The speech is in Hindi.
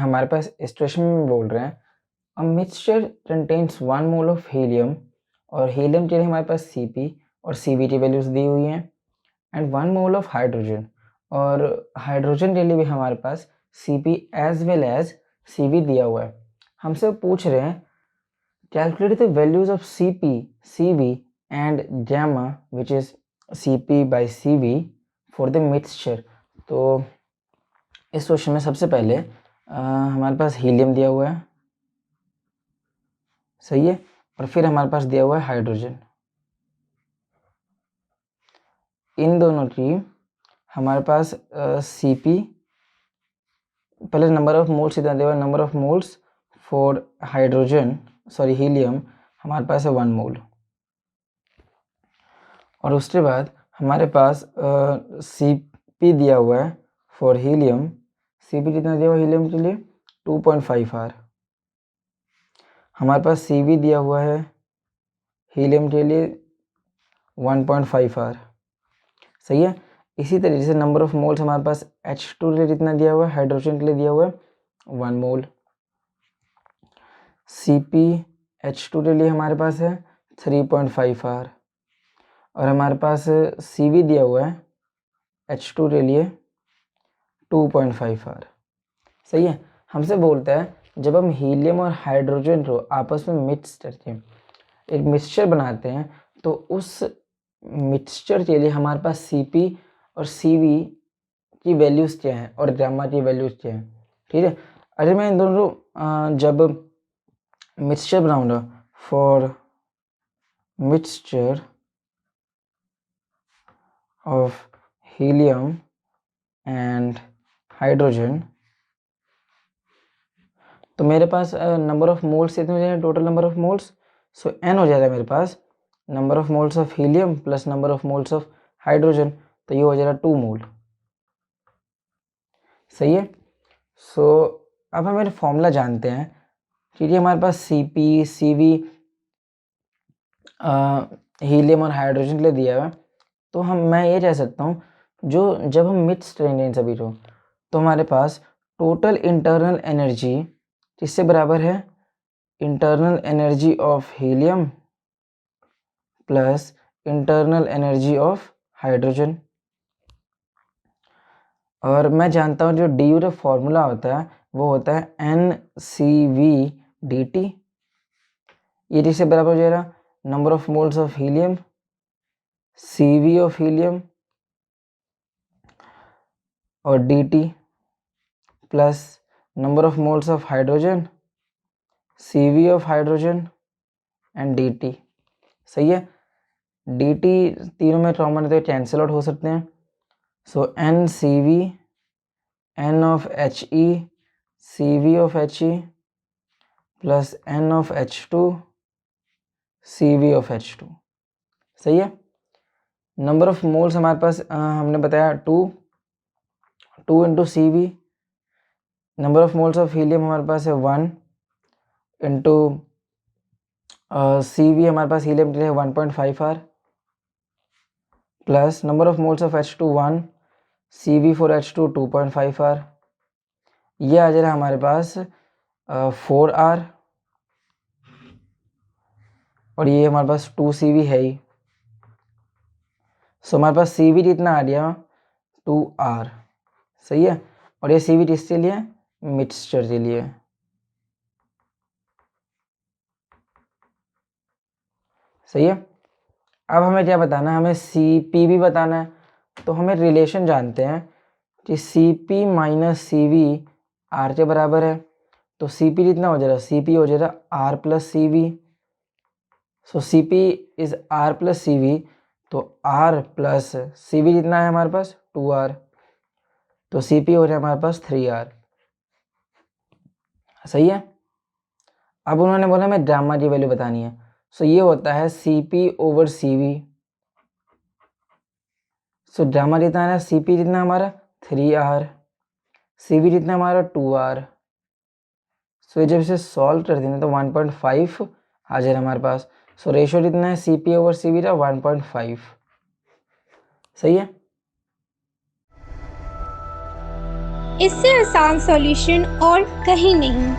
हमारे पास सिचुएशन में बोल रहे हैं a mixture contains 1 mole of helium, और हीलियम के लिए हमारे पास Cp और Cv की वैल्यूज दी हुई हैं, एंड 1 मोल ऑफ हाइड्रोजन, और हाइड्रोजन के लिए भी हमारे पास Cp as well as Cv दिया हुआ है। हमसे पूछ रहे हैं calculate the values of Cp, Cv and gamma which is Cp by Cv for the mixture. तो इस क्वेश्चन में सबसे पहले हमारे पास हीलियम दिया हुआ है, सही है, और फिर हमारे पास दिया हुआ है हाइड्रोजन। इन दोनों की हमारे पास Cp, पहले नंबर ऑफ मोल्स इतना दिया हुआ है, number of moles for hydrogen sorry helium हमारे पास है 1 मोल, और उसके बाद हमारे पास Cp दिया हुआ है फॉर हीलियम। Cp कितना दिया हुआ है हीलियम के लिए 2.5 आर। हमारे पास Cv दिया हुआ है हीलियम के लिए 1.5 आर, सही है। इसी तरीके से नंबर ऑफ मोल्स हमारे पास H2 के लिए कितना दिया हुआ है, हाइड्रोजन के लिए दिया हुआ है 1 मोल। CpH2 के लिए हमारे पास है 3.5 आर, और हमारे पास Cv दिया हुआ है H2 के लिए 2.5 आर, सही है। हमसे बोलता है जब हम हीलियम और हाइड्रोजन को आपस में मिक्स करके एक मिक्सचर बनाते हैं तो उस मिक्सचर के लिए हमारे पास Cp और Cv की वैल्यूज़ क्या हैं और गामा की वैल्यूज़ क्या हैं, ठीक है। अरे मैं इन दोनों को जब मिक्सचर बनाऊंगा for mixture of helium and hydrogen, तो मेरे पास नंबर ऑफ मोल्स कितने हो जाएंगे, total number of moles, so n हो जाएगा मेरे पास number of moles of helium plus number of moles of hydrogen, तो ये हो जाएगा 2 मोल, सही है। सो अब हम मेरे फॉर्मूला जानते हैं, क्योंकि हमारे पास Cp Cv हीलियम और हाइड्रोजन के लिए दिया है, तो मैं ये कह सकता हूँ जब हम मिक्स करेंगे इन सभी को तो हमारे पास टोटल इंटरनल एनर्जी किससे बराबर है, internal energy of helium plus internal energy of hydrogen. और मैं जानता हूँ जो डी का फॉर्मूला होता है वो होता है NCV/dt। ये किससे बराबर हो जाएगा, number of moles of helium Cv of helium और dt plus number of moles of hydrogen Cv of hydrogen and dt, सही है। dt तीनों में कॉमन है तो कैंसिल आउट हो सकते हैं, सो NCV N of He Cv of He plus N of H2 Cv of H2, सही है। नंबर ऑफ मोल्स हमारे पास हमने बताया 2 into Cv, number of moles of helium हमारे पास है 1 इंटू Cv हमारे पास हीलियम के लिए 1.5 R, plus number of moles of H2 1, Cv for H2 2.5 आर, ये आ जाएगा हमारे पास 4 आर, और ये हमारे पास 2 Cv है ही, सो हमारे पास Cv कितना आ गया 2 आर, सही है। और ये Cv किसके लिए, मिक्सचर के लिए, सही है। अब हमें क्या बताना है, हमें Cp भी बताना है, तो हमें रिलेशन जानते हैं कि Cp माइनस Cv R के बराबर है, तो Cp कितना हो जाएगा, Cp हो जाएगा R plus Cv, so Cp is R plus Cv, तो R प्लस Cv कितना है हमारे पास 2R, तो Cp हो जाए हमारे पास 3R, सही है। अब उन्होंने बोला हमें गामा की वैल्यू बतानी है, सो ये होता है Cp over Cv, so gamma कितना है, Cp कितना हमारा 3R, Cv कितना हमारा 2R, सो जब इसे सॉल्व कर देंगे तो 1.5 आ जाएगा हमारे पास, सो रेशियो कितना है Cp ओवर Cv का 1.5, सही है। इससे आसान सॉल्यूशन और कहीं नहीं।